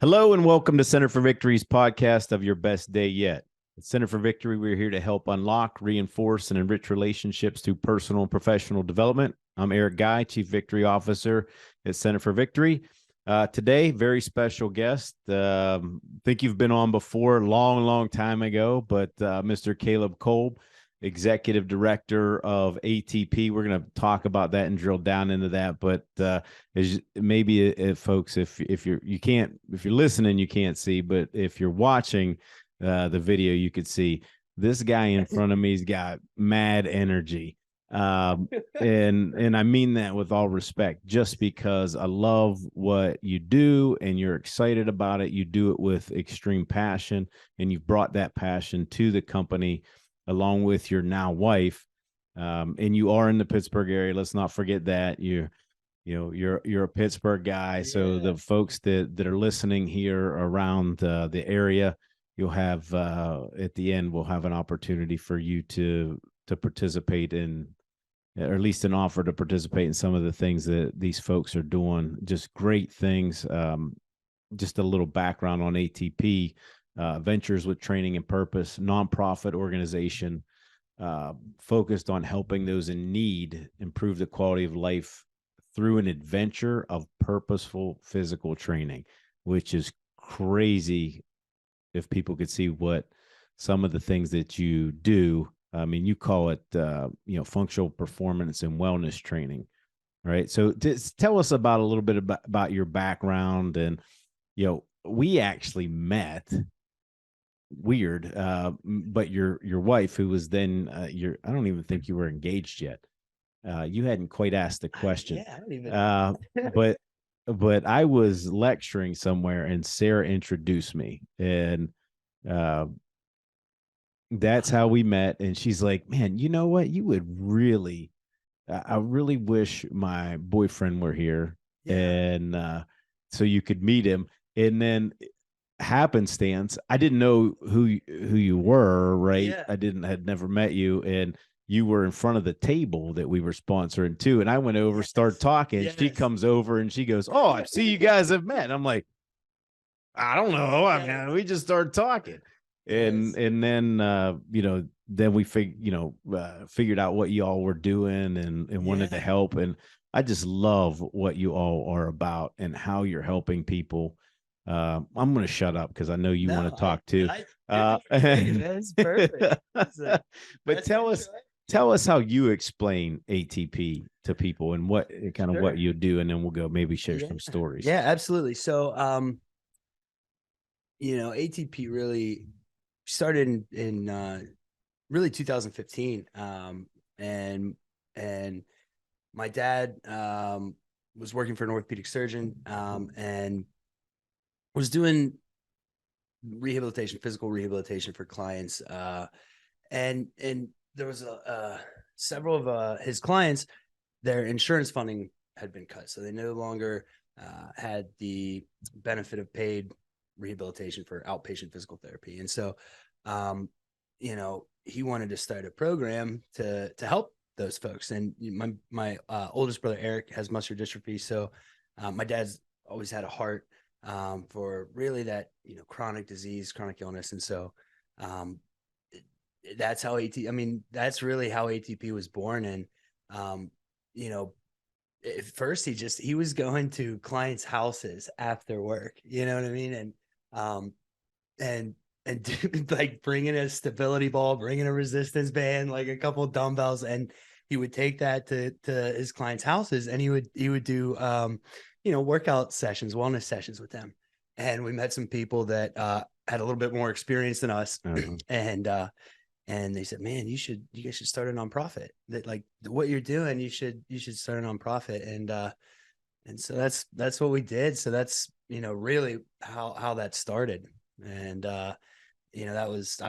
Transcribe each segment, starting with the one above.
Hello and welcome to Center for Victory's podcast of Your Best Day Yet. At Center for Victory, we're here to help unlock, reinforce, and enrich relationships through personal and professional development. I'm Eric Guy, Chief Victory Officer at Center for Victory. Today, very special guest. Think you've been on before, long time ago, but Mr. Caleb Kolb, Executive Director of ATP. We're going to talk about that and drill down into that. But as maybe folks, if you're listening, you can't see, but if you're watching the video, you could see this guy in front of me's got mad energy. And I mean that with all respect, just because I love what you do and you're excited about it. You do it with extreme passion, and you've brought that passion to the company along with your now wife. And you are in the Pittsburgh area. Let's not forget that you're a Pittsburgh guy. Yeah. So the folks that are listening here around the area, you'll have at the end, we'll have an opportunity for you to participate in, or at least an offer to participate in some of the things that these folks are doing. Just great things. Just a little background on ATP. Ventures with Training and Purpose, nonprofit organization focused on helping those in need improve the quality of life through an adventure of purposeful physical training, which is crazy if people could see what some of the things that you do. I mean, you call it, functional performance and wellness training, right? So just tell us about a little bit about your background. And, we actually met weird, but your wife, who was then I don't even think you were engaged yet. You hadn't quite asked the question. Yeah, I don't even but I was lecturing somewhere and Sarah introduced me, and that's how we met. And she's like, man, you know what, you would really, I really wish my boyfriend were here. Yeah. And so you could meet him. And then happenstance, I didn't know who you were, right? Yeah. Had never met you, and you were in front of the table that we were sponsoring too. And I went over, start talking. Yes. She comes over and she goes, "Oh, I see you guys have met." And I'm like, I don't know. I mean, we just started talking. And then then we figured out what you all were doing and wanted to help. And I just love what you all are about and how you're helping people. I'm going to shut up because I know you want to talk too. That's perfect. But tell us how you explain ATP to people and what kind of what you do, and then we'll go maybe share some stories. Yeah, absolutely. So, ATP really started in really 2015. And my dad was working for an orthopedic surgeon and was doing physical rehabilitation for clients. And there was several of his clients, their insurance funding had been cut. So they no longer had the benefit of paid rehabilitation for outpatient physical therapy. And so, he wanted to start a program to help those folks. And my oldest brother, Eric, has muscular dystrophy. So my dad's always had a heart for really that, chronic disease, chronic illness. And so that's how that's really how ATP was born. And, at first he was going to clients' houses after work, you know what I mean? And like bringing a stability ball, bringing a resistance band, like a couple of dumbbells. And he would take that to his clients' houses, and he would do, workout sessions, wellness sessions with them. And we met some people that had a little bit more experience than us. Mm-hmm. And they said, man, you guys should start a nonprofit. That, like, what you're doing, you should start a nonprofit. And so that's what we did. So that's, really how that started. And, I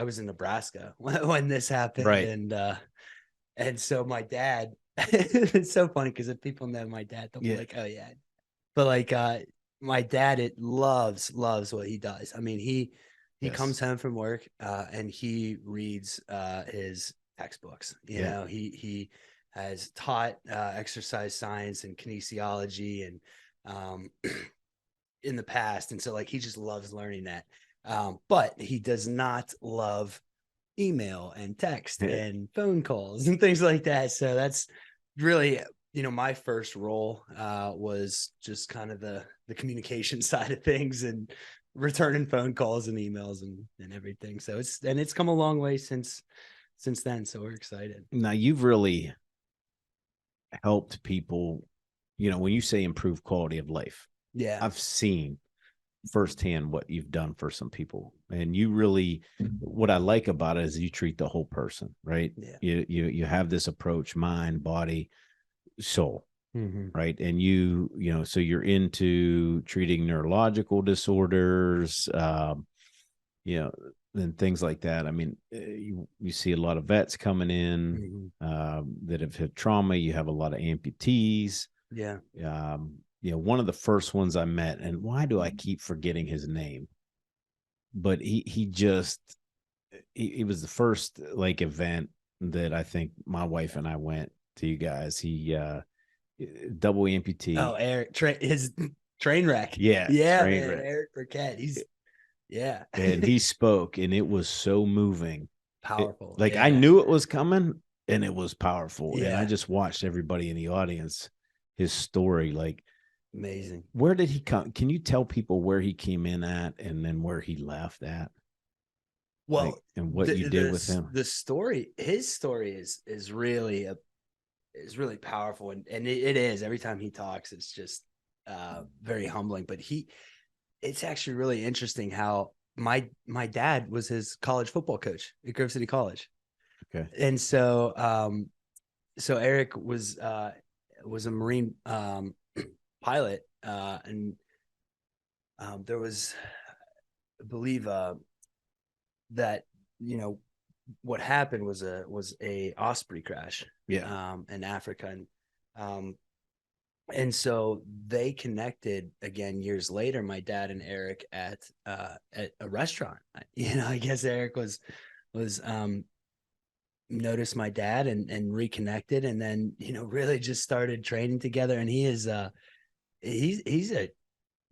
was in Nebraska when this happened. Right. And so my dad, it's so funny because if people know my dad, they'll be like, oh yeah. But like, my dad, loves what he does. I mean, he comes home from work and he reads his textbooks. He has taught exercise science and kinesiology, and in the past. And so like, he just loves learning that. But he does not love email and text and phone calls and things like that. So that's really, my first role was just kind of the communication side of things and returning phone calls and emails and everything. So it's come a long way since then. So we're excited. Now you've really helped people, when you say improve quality of life, Yeah. I've seen firsthand what you've done for some people. And you really, what I like about it is you treat the whole person, right? Yeah. You have this approach, mind, body, soul. Mm-hmm. Right. And so you're into treating neurological disorders, and things like that. I mean, you see a lot of vets coming in that have had trauma. You have a lot of amputees. Yeah. One of the first ones I met, and why do I keep forgetting his name? But he was the first like event that I think my wife and I went to. You guys, he double amputee. Oh, Eric, his train wreck. Yeah, Yeah, train man. wreck. Eric Burkett. Yeah. And he spoke, and it was so moving. Powerful. I knew it was coming, and it was powerful. Yeah. And I just watched everybody in the audience, his story. Like, amazing. Where did he come? Can you tell people where he came in at and then where he left at? Well, and what you did with him. His story is really really powerful, and it is. Every time he talks, it's just very humbling. But it's actually really interesting how my dad was his college football coach at Grove City College. Okay. And so so Eric was a Marine pilot, and there was, I believe, that what happened was a Osprey crash, in Africa, and so they connected again years later, my dad and Eric, at a restaurant. I guess Eric was noticed my dad and reconnected, and then really just started training together. And he's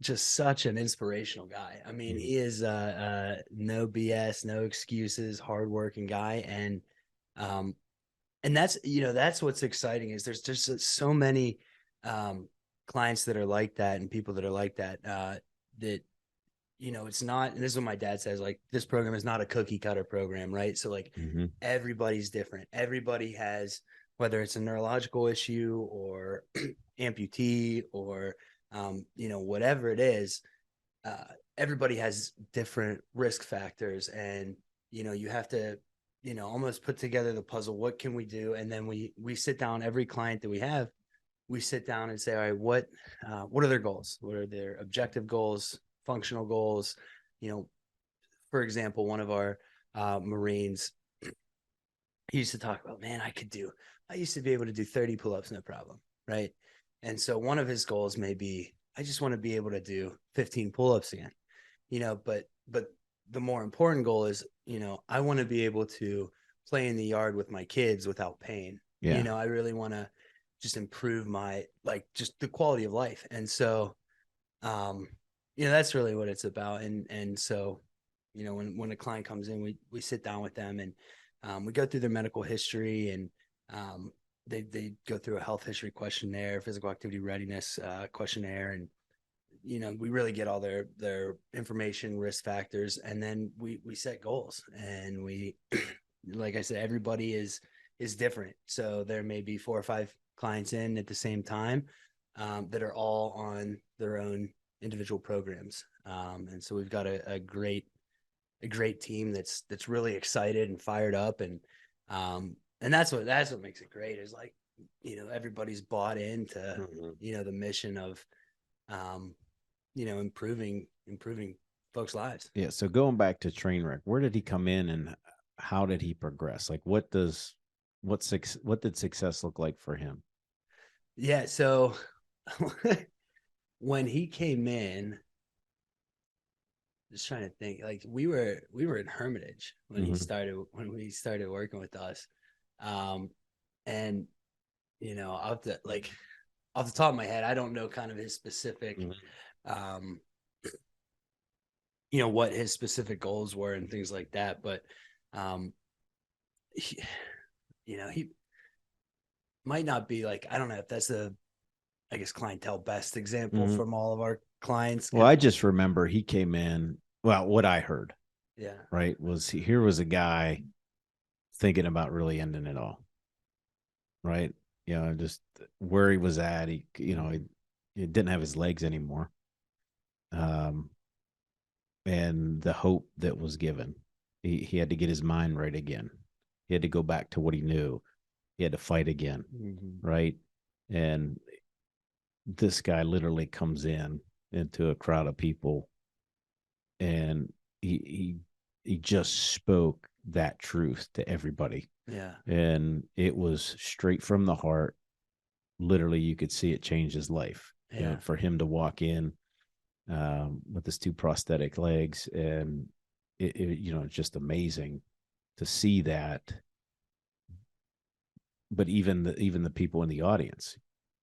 just such an inspirational guy. I mean, he is no BS, no excuses, hardworking guy. And that's what's exciting, is there's just so many clients that are like that, and people that are like that, that, it's not, and this is what my dad says, like, this program is not a cookie cutter program, right? So like, everybody's different. Everybody has, whether it's a neurological issue or amputee or, whatever it is, everybody has different risk factors, and, you have to, almost put together the puzzle. What can we do? And then we sit down, every client that we sit down and say, all right, what are their goals? What are their objective goals, functional goals? For example, one of our Marines, he used to talk about, man, I used to be able to do 30 pull-ups, no problem. Right. And so one of his goals may be, I just want to be able to do 15 pull-ups again, but the more important goal is, I want to be able to play in the yard with my kids without pain. Yeah. I really want to just improve my, just the quality of life. And so, that's really what it's about. And so, when a client comes in, we sit down with them, and we go through their medical history, and they go through a health history questionnaire, physical activity readiness questionnaire, and we really get all their information, risk factors, and then we set goals. And we, like I said, everybody is different. So there may be 4 or 5 clients in at the same time that are all on their own individual programs. And so we've got a great team that's really excited and fired up, and that's what makes it great, is like, everybody's bought into the mission of improving folks' lives. Yeah. So going back to Trainwreck, where did he come in, and how did he progress? Like, what did success look like for him? Yeah. So when he came in, just trying to think, like, we were in Hermitage when we started working with us. And off the top of my head, I don't know kind of his specific what his specific goals were and things like that. But, he, he might not be like, I don't know if that's I guess, clientele best example Mhm. from all of our clients. Well, I just remember he came in. Well, what I heard, Yeah. right, was here was a guy thinking about really ending it all, right? Just where he was at. He didn't have his legs anymore. Um, and the hope that was given. He had to get his mind right again. He had to go back to what he knew. He had to fight again, right? And this guy literally comes into a crowd of people, and he just spoke that truth to everybody. Yeah. And it was straight from the heart. Literally, you could see it change his life. Yeah. For him to walk in with his two prosthetic legs, and it's just amazing to see that. But even the people in the audience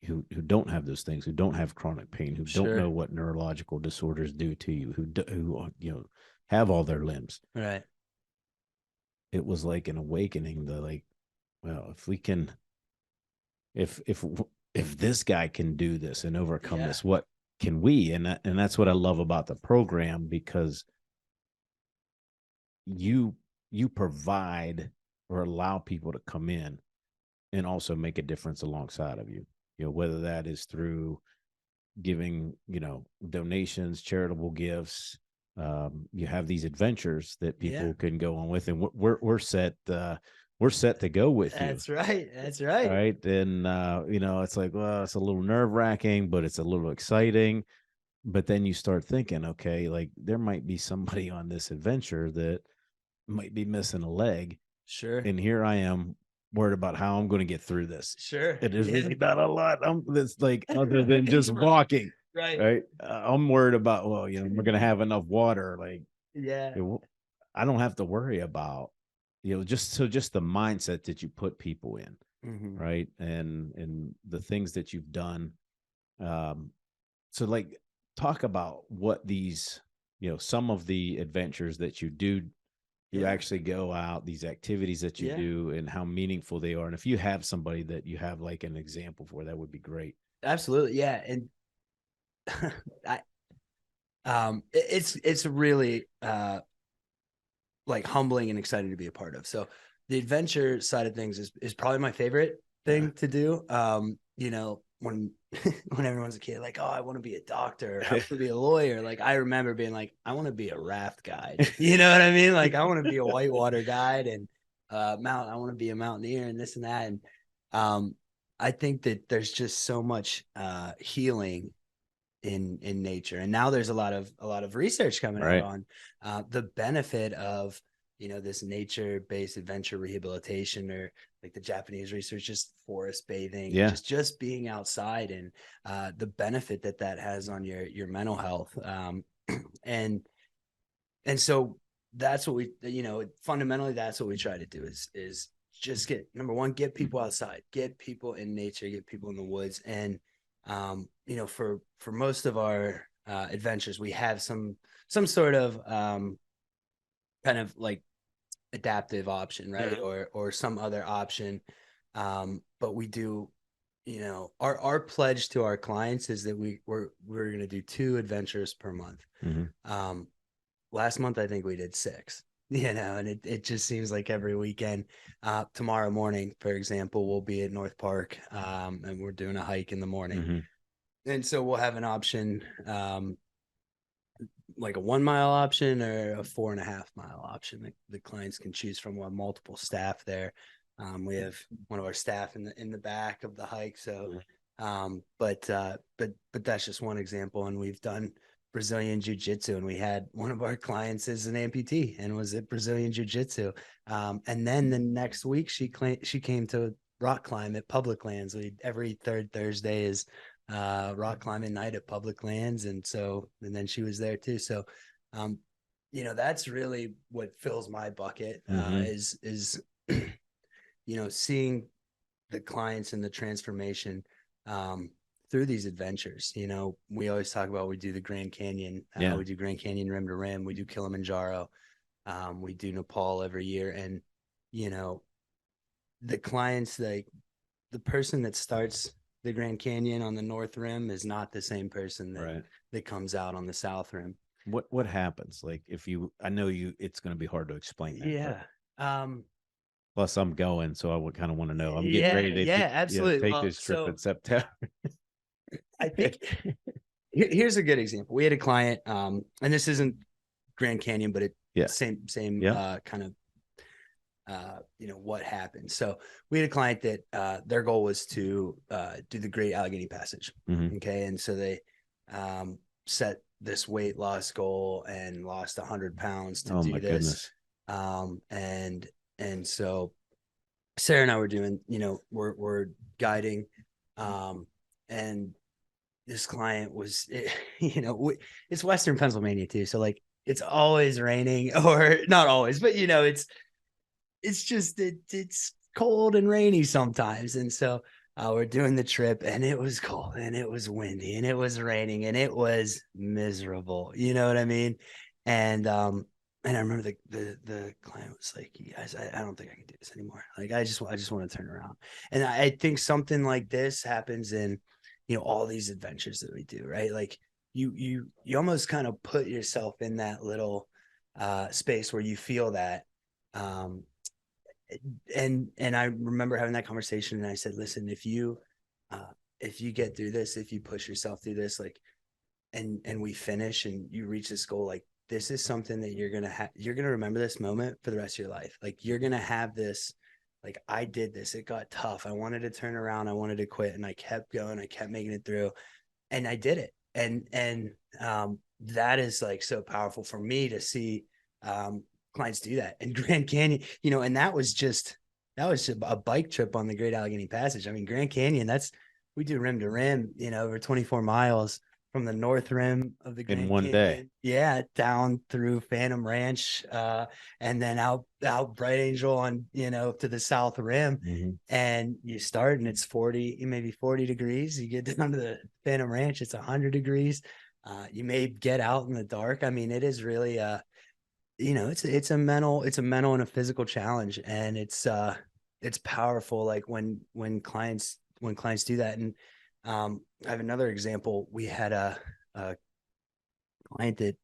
who don't have those things, who don't have chronic pain, who don't Sure. know what neurological disorders do to you, who have all their limbs, Right. it was like an awakening to, like, well, if we can, if this guy can do this and overcome this, what can we? And that's what I love about the program, because you provide or allow people to come in and also make a difference alongside of you. Whether that is through giving, donations, charitable gifts. You have these adventures that people can go on with, and we're set. We're set to go with you. That's right. That's right. Right. And it's like, well, it's a little nerve wracking, but it's a little exciting. But then you start thinking, okay, like there might be somebody on this adventure that might be missing a leg. Sure. And here I am worried about how I'm going to get through this. Sure. It is really not a lot. That's like, other than just walking. Right. I'm worried about, well, we're going to have enough water. Like, Yeah. I don't have to worry about, just the mindset that you put people in. Right. And the things that you've done. So, like, talk about what these, some of the adventures that you do. You actually go out, these activities that you do, and how meaningful they are. And if you have somebody that you have like an example for, that would be great. Absolutely. Yeah. And it's really like humbling and exciting to be a part of. So the adventure side of things is probably my favorite thing to do. When when everyone's a kid, like, oh, I want to be a doctor, I want to be a lawyer. Like, I remember being like, I want to be a raft guide. You know what I mean? Like, I want to be a whitewater guide, and I want to be a mountaineer, and this and that. And I think that there's just so much healing in nature, and now there's a lot of research coming out on the benefit of this nature-based adventure rehabilitation, or like the Japanese research, just forest bathing, just being outside, and the benefit that has on your mental health. And so that's what we, fundamentally, that's what we try to do is just get people outside, get people in nature, get people in the woods. And for most of our adventures, we have some sort of kind of like adaptive option, right? Or some other option. But we do, our pledge to our clients is that we're going to do 2 adventures per month. Last month, I think we did 6, and it just seems like every weekend. Tomorrow morning, for example, we'll be at North Park, and we're doing a hike in the morning. And so we'll have an option, like a 1 mile option or a 4.5 mile option. The clients can choose from. We'll have multiple staff there. We have one of our staff in the back of the hike. So, but that's just one example. And we've done Brazilian Jiu-Jitsu, and we had one of our clients is an amputee and was at Brazilian Jiu-Jitsu. And then the next week she came to rock climb at public lands. Every third Thursday is rock climbing night at public lands. And then she was there too. So, that's really what fills my bucket, is, seeing the clients and the transformation, through these adventures, you know, we always talk about, we do the Grand Canyon, we do Grand Canyon rim to rim, we do Kilimanjaro, we do Nepal every year. And, you know, the clients, like the person that starts the Grand Canyon on the North Rim is not the same person that comes out on the South Rim. What happens? Like if you, I know you, it's going to be hard to explain that. Yeah. Plus I'm going, so I would kind of want to know. I'm getting Yeah, ready to absolutely. take this trip in September. I think here's a good example. We had a client, and this isn't Grand Canyon, but same kind of you know, what happened. So we had a client that their goal was to do the Great Allegheny Passage. Mm-hmm. Okay. And so they set this weight loss goal and lost 100 pounds to do this. And so Sarah and I were doing, you know, we're guiding, and this client was, you know, it's Western Pennsylvania too. So like, it's always raining, or not always, but you know, it's just, it's cold and rainy sometimes. And so we're doing the trip, and it was cold and it was windy and it was raining and it was miserable. You know what I mean? And I remember the client was like, "You guys, I don't think I can do this anymore. Like, I just want to turn around." And I think something like this happens in, you know, all these adventures that we do, right? Like you almost kind of put yourself in that little space where you feel that. And I remember having that conversation, and I said, "Listen, if you get through this, if you push yourself through this, like, and we finish and you reach this goal, like, this is something that you're gonna remember this moment for the rest of your life. Like, you're gonna have this, like, I did this, it got tough, I wanted to turn around, I wanted to quit, and I kept going, I kept making it through, and I did it." And that is like so powerful for me to see clients do that. And Grand Canyon, you know, and that was just a bike trip on the Great Allegheny Passage. I mean, Grand Canyon, we do rim to rim, you know, over 24 miles from the north rim of the Grand in one day. Yeah, down through Phantom Ranch, and then out Bright Angel on, you know, to the south rim. Mm-hmm. And you start and it's 40, maybe 40 degrees. You get down to the Phantom Ranch, it's 100 degrees. You may get out in the dark. I mean, it is really you know, it's a mental and a physical challenge, and it's powerful. Like when clients do that. And I have another example. We had a client that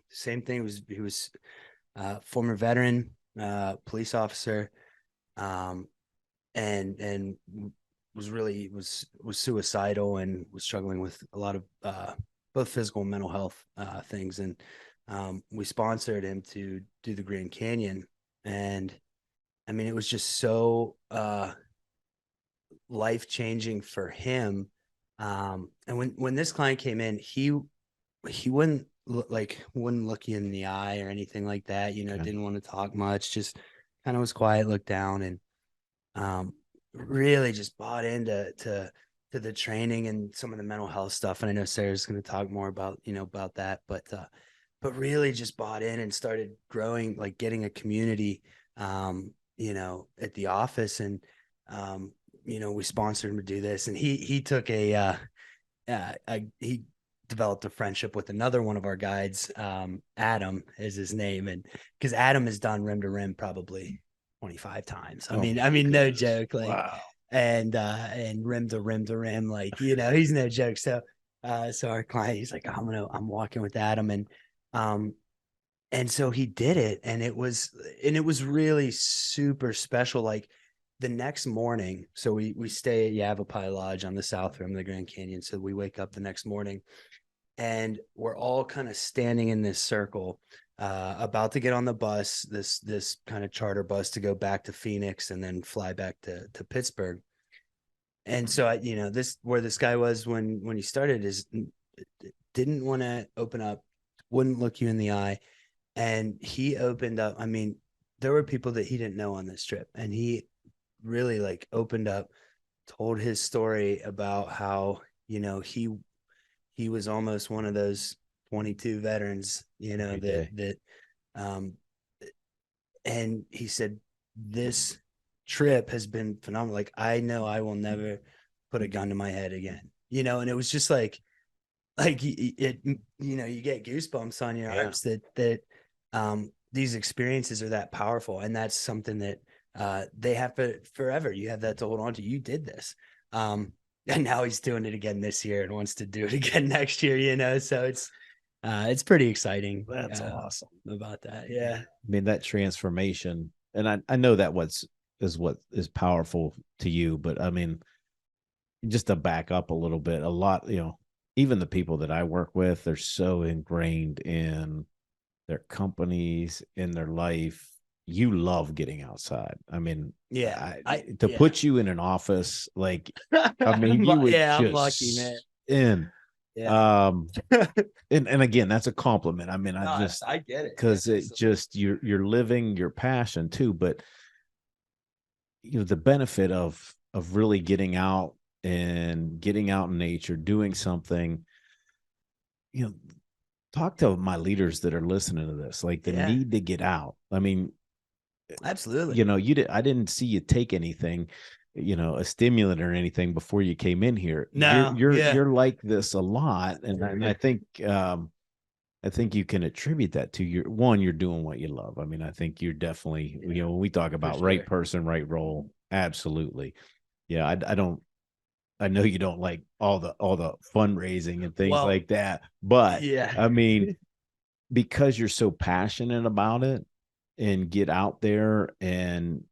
same thing. He was former veteran, police officer, and was suicidal and was struggling with a lot of both physical and mental health things. And we sponsored him to do the Grand Canyon, and I mean, it was just so life changing for him. And when this client came in, he wouldn't look you in the eye or anything like that. You know, didn't want to talk much, just kind of was quiet, looked down, and really just bought into the training and some of the mental health stuff. And I know Sarah's going to talk more about, you know, about that, but really just bought in and started growing, like getting a community, you know, at the office. And, you know, we sponsored him to do this, and he took he developed a friendship with another one of our guides. Adam is his name. And because Adam has done rim to rim probably 25 times. I mean, no joke. Like, wow. And rim to rim, like, you know, he's no joke. So our client, he's like, I'm walking with Adam. And so he did it, and it was really super special. Like the next morning, so we stay at Yavapai Lodge on the south rim of the Grand Canyon. So we wake up the next morning, and we're all kind of standing in this circle, about to get on the bus, this kind of charter bus to go back to Phoenix and then fly back to Pittsburgh. And so you know, where this guy was when he started is didn't want to open up, wouldn't look you in the eye. And he opened up. I mean, there were people that he didn't know on this trip, and he really like opened up, told his story about how, you know, he was almost one of those 22 veterans, you know, and he said, this trip has been phenomenal. Like, I know I will never put a gun to my head again. and it was just like you get goosebumps on your arms that these experiences are that powerful. And that's something that they have to forever. You have that to hold on to. You did this. And now he's doing it again this year and wants to do it again next year, so it's pretty exciting. That's awesome about that. Yeah. I mean, that transformation, and I know that what is powerful to you, but I mean, just to back up a little bit, a lot, even the people that I work with, they're so ingrained in their companies, in their life. You love getting outside. I mean, to put you in an office, like, I mean, you would I'm lucky, man. In. Yeah. And again, that's a compliment. I mean, I get it because it just you're living your passion too. But the benefit of really getting out and getting out in nature, doing something, talk to my leaders that are listening to this, like the need to get out. I mean, absolutely. I didn't see you take anything, a stimulant or anything before you came in here. No, you're like this a lot. And I think, you can attribute that to you're doing what you love. I mean, I think you're definitely, when we talk about right person, right role, absolutely. Yeah. I know you don't like all the fundraising and things like that, but I mean, because you're so passionate about it and get out there and,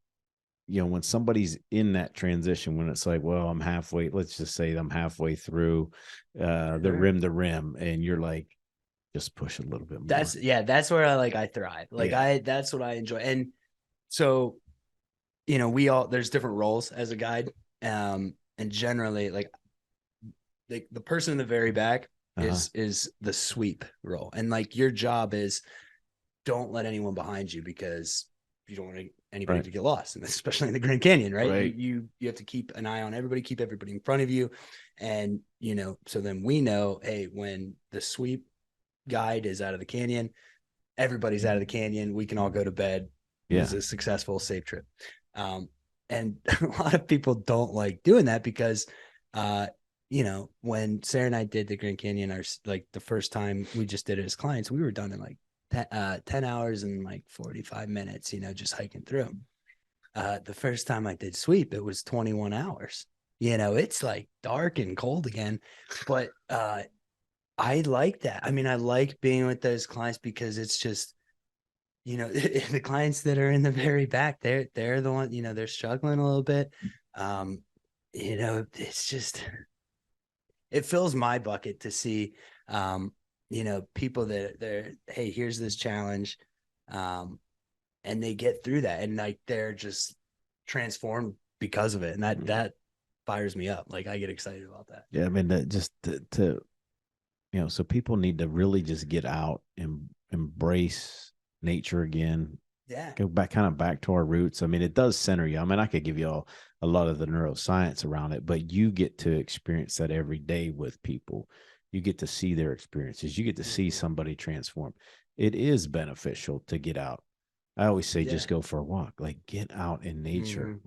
when somebody's in that transition, when it's like, well, let's just say I'm halfway through the rim to rim, and you're like, just push a little bit more. That's where I thrive. That's what I enjoy. And so, there's different roles as a guide. And generally the person in the very back is the sweep role. And your job is don't let anyone behind you, because you don't want anybody to get lost, and especially in the Grand Canyon, right? You have to keep an eye on everybody, keep everybody in front of you. And, so then we know, hey, when the sweep guide is out of the canyon, everybody's out of the canyon, we can all go to bed. It was a successful, safe trip. And a lot of people don't like doing that because, when Sarah and I did the Grand Canyon, the first time we just did it as clients, we were done in 10 hours and 45 minutes, just hiking through. The first time I did sweep, it was 21 hours. It's dark and cold again, but I like that. I mean, I like being with those clients because it's just, the clients that are in the very back, they're the one, they're struggling a little bit. It's just, it fills my bucket to see, people that hey, here's this challenge. And they get through that, and they're just transformed because of it. And that fires me up. I get excited about that. Yeah. I mean, so people need to really just get out and embrace nature again. Go back to our roots. I mean, it does center you. I mean, I could give you a lot of the neuroscience around it, but you get to experience that every day with people. You get to see their experiences. You get to see somebody transform. It is beneficial to get out. I always say, just go for a walk, get out in nature.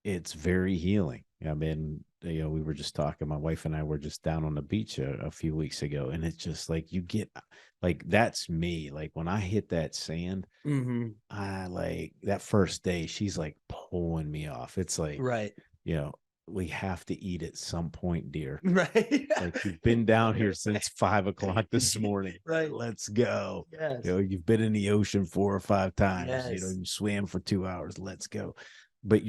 It's very healing. I mean, we were just talking, my wife and I were just down on the beach a few weeks ago, and it's just you get, that's me. When I hit that sand, I that first day, she's pulling me off. It's we have to eat at some point, dear. Right. You've been down here since 5 o'clock this morning. Right. Let's go. Yes. You've been in the ocean 4 or 5 times. Yes. You swam for 2 hours. Let's go. But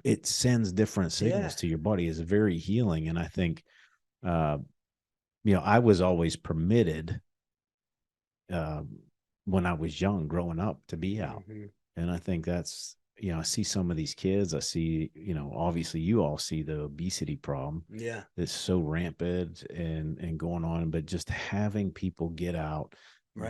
it sends different signals to your body. It's very healing. And I think, I was always permitted when I was young, growing up, to be out. And I think that's, I see some of these kids, I see, obviously you all see the obesity problem. Yeah. It's so rampant and going on, but just having people get out,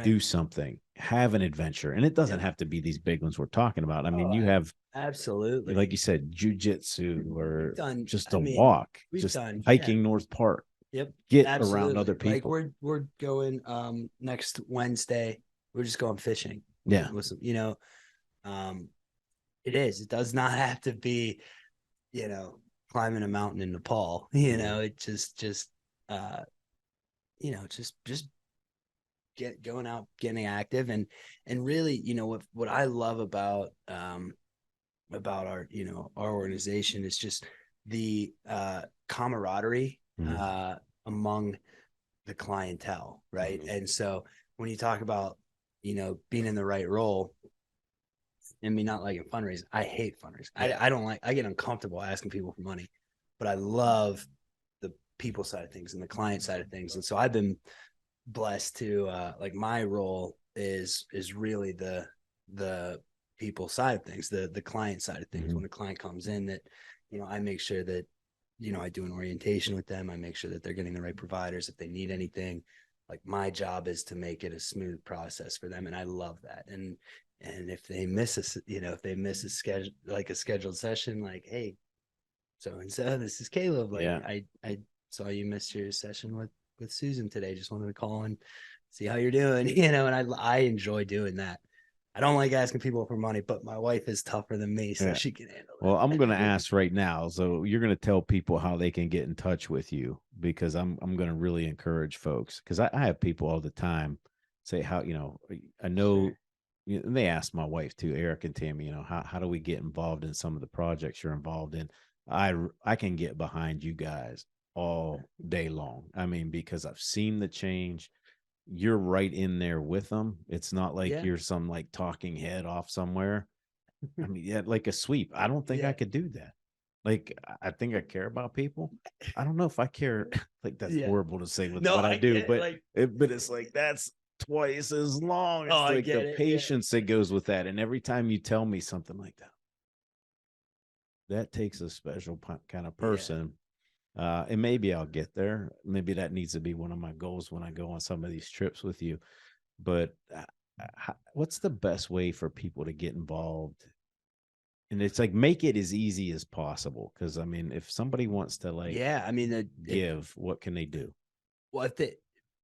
do something, have an adventure. And it doesn't have to be these big ones we're talking about. I mean, you have, absolutely, like you said, jujitsu or just a walk, just done hiking North Park. Yep. Get around other people. We're going next Wednesday. We're just going fishing. Yeah. It does not have to be, climbing a mountain in Nepal. You know, it just you know, just going out, getting active, and really, you know, what I love about our, you know, our organization is just the camaraderie among the clientele, right? And so when you talk about, you know, being in the right role and me not liking fundraising, I hate fundraising. I don't like, I get uncomfortable asking people for money, but I love the people side of things and the client side of things. And so I've been blessed to like my role is really the people side of things, the client side of things. When a client comes in, that, you know, I make sure that, you know, I do an orientation with them. I make sure that they're getting the right providers. If they need anything, like my job is to make it a smooth process for them. And I love that. And if they miss a, you know, if they miss a schedule, like a scheduled session, like, hey, so this is Caleb. Like, I saw you missed your session with Susan today. Just wanted to call and see how you're doing, you know, and I enjoy doing that. I don't like asking people for money, but my wife is tougher than me, so she can handle it. Well, I'm going to ask right now. So you're going to tell people how they can get in touch with you, because I'm going to really encourage folks, because I have people all the time say, how, you know, I know, you know, and they ask my wife too, Eric and Tammy, you know, how do we get involved in some of the projects you're involved in? I can get behind you guys all day long. I mean, because I've seen the change. You're right in there with them. It's not like you're some like talking head off somewhere. I mean, yeah, like a sweep. I don't think I could do that. Like, I think I care about people. I don't know if I care. Like, that's horrible to say with what I do, but like, but it's like that's twice as long. It's I like get the it, patience that goes with that. And every time you tell me something like that, that takes a special kind of person. And maybe I'll get there. Maybe that needs to be one of my goals when I go on some of these trips with you. But what's the best way for people to get involved? And it's like, make it as easy as possible. Because I mean, if somebody wants to like, I mean, give, what can they do? well, if it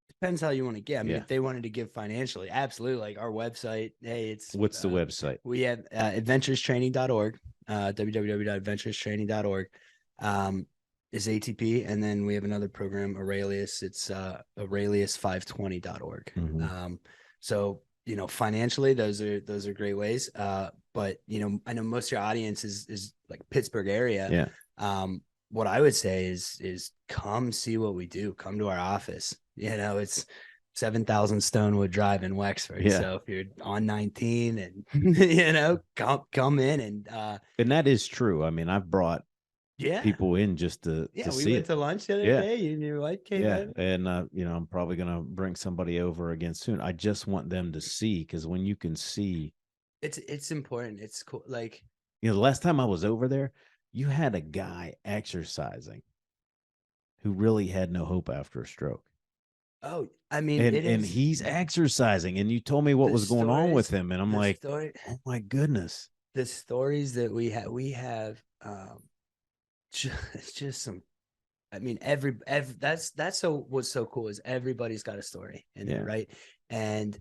depends how you want to give. I mean, Yeah. if they wanted to give financially, absolutely. Like our website, hey, it's What's the website? We have adventurestraining.org, www.adventurestraining.org. Is ATP, and then we have another program, Aurelius. It's Aurelius520.org. So, you know, financially, those are great ways. But you know, I know most of your audience is like Pittsburgh area. What I would say is come see what we do. Come to our office. You know, it's 7,000 Stonewood Drive in Wexford. So if you're on 19 and you know, come in and that is true. I mean, I've brought people in just to we see went it. to lunch the other day and your wife came in. And you know, I'm probably gonna bring somebody over again soon. I just want them to see, because when you can see, it's important. It's cool. Like, you know, the last time I was over there, you had a guy exercising who really had no hope after a stroke. Oh, I mean, and he's exercising, and you told me what was going on with him, and I'm like, oh my goodness. The stories that we have just some, I mean, every that's so what's so cool is everybody's got a story in it, right? And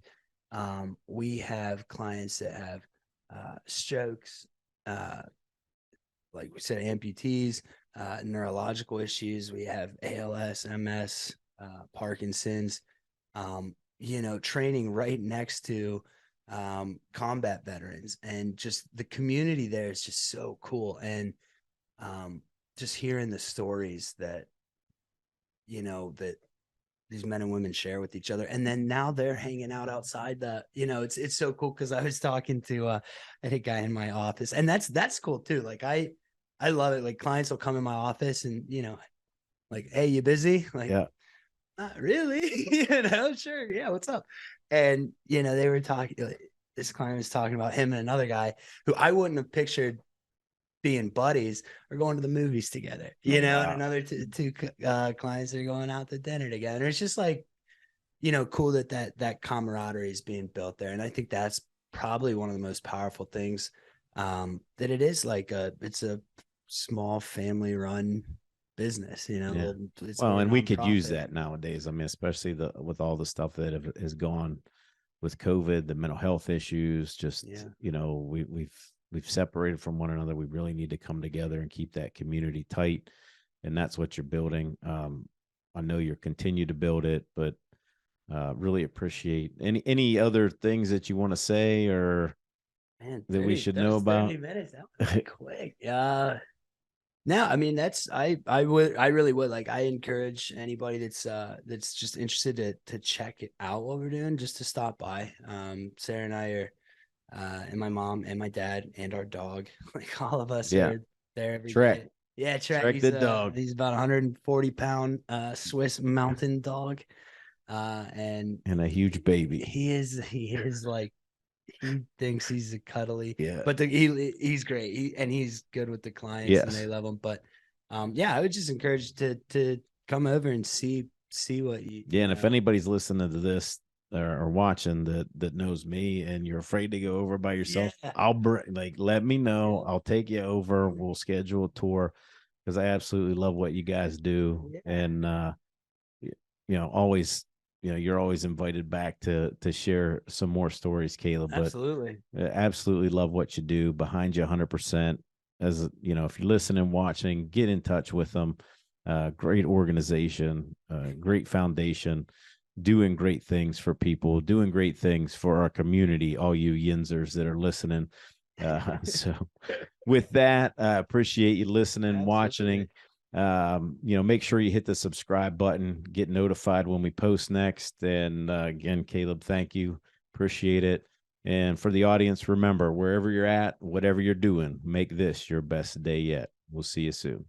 we have clients that have strokes, like we said, amputees, neurological issues. We have ALS, MS, Parkinson's, you know, training right next to combat veterans, and just the community there is just so cool. And just hearing the stories that, you know, that these men and women share with each other, and then now they're hanging out outside the, you know, it's so cool. Because I was talking to a guy in my office, and that's cool too. Like I love it. Like clients will come in my office and, you know, like, hey, you busy? Like, not really. You know, sure, yeah, what's up? And you know, they were talking, this client was talking about him and another guy who I wouldn't have pictured being buddies or going to the movies together, you know. And another two clients are going out to dinner together. It's just like, you know, cool that camaraderie is being built there. And I think that's probably one of the most powerful things, that it is like it's a small family run business, you know. Well, and we could use that nowadays. I mean, especially with all the stuff that has gone with COVID, the mental health issues, just, you know, we've we've separated from one another. We really need to come together and keep that community tight. And that's what you're building. I know you're continue to build it, but really appreciate any other things that you want to say or Man, that we 30, should that know was 30 about. minutes. That was quick. No, I mean I really would like I encourage anybody that's just interested to check it out what we're doing, just to stop by. Sarah and I are and my mom and my dad and our dog, like all of us Yeah, are there every Trek, day. Yeah, Trek. Trek the dog. He's about 140-pound Swiss mountain dog. And And a huge baby. he is like he thinks he's a cuddly, Yeah. but he's great. And he's good with the clients and they Yes. love him. But yeah, I would just encourage to come over and see what Yeah. you And if know. anybody's listening to this or watching that knows me and you're afraid to go over by yourself, Yeah, I'll bring let me know. yeah, I'll take you over. We'll schedule a tour because I absolutely love what you guys do. yeah, And always, you're always invited back to share some more stories, Caleb. But absolutely. absolutely love what you do. Behind you 100%. As if you're listening, watching, get in touch with them. Great organization, great foundation, doing great things for people, doing great things for our community, all you Yinzers that are listening. So with that, I appreciate you listening, Absolutely. watching. Make sure you hit the subscribe button, get notified when we post next. And again, Caleb, thank you. Appreciate it. And for the audience, remember, wherever you're at, whatever you're doing, make this your best day yet. We'll see you soon.